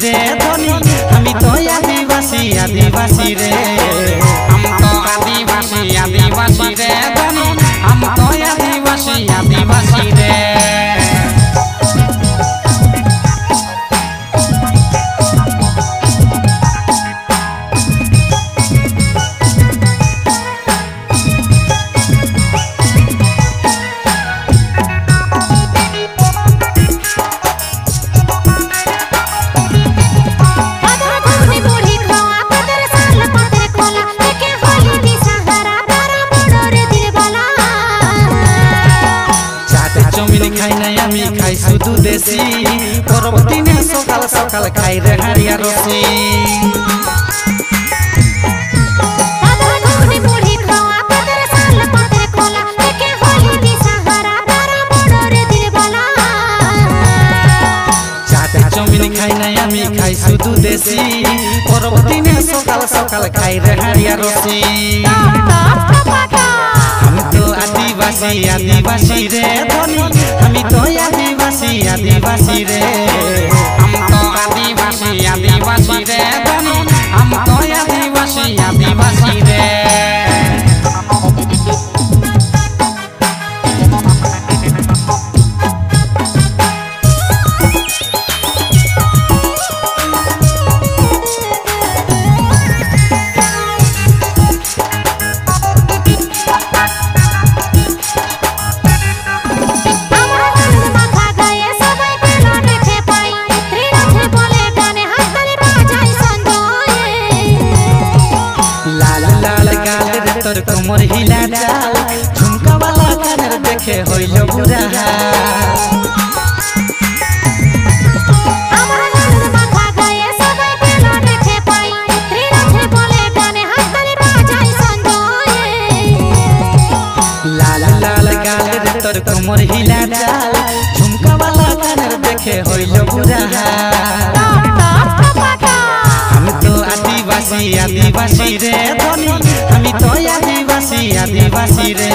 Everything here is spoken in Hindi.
रे धनी हम तो आदिवासी रे हम तो आदिवासी रे धनी हम तो आदिवासी रे खाई शुद्ध देसी परबती ने सकाल सकाल खाई रे हरिया रसी चाटा चौमिन खाई नहीं खाई शुद्ध देसी परबती ने सकाल सकाल खाई रे हरिया रसी हम तो आदिवासी रे धनी हम तो आदिवासी रे हम तो आदिवासी रे धनी हम तो आदिवासी रे तोर कमर हिला चाल झुमका वाला कानर देखे होइलो बुरा हमरा नंद माथा गए सबे पेला देखे पाई त्रिनाथ बोले गाने हस्तरी बाजाई संदोए लाल लाल गाल रे तोर कमर हिला चाल झुमका वाला कानर देखे होइलो बुरा हम तो आदिवासी रे धनी हम तो आदिवासी रे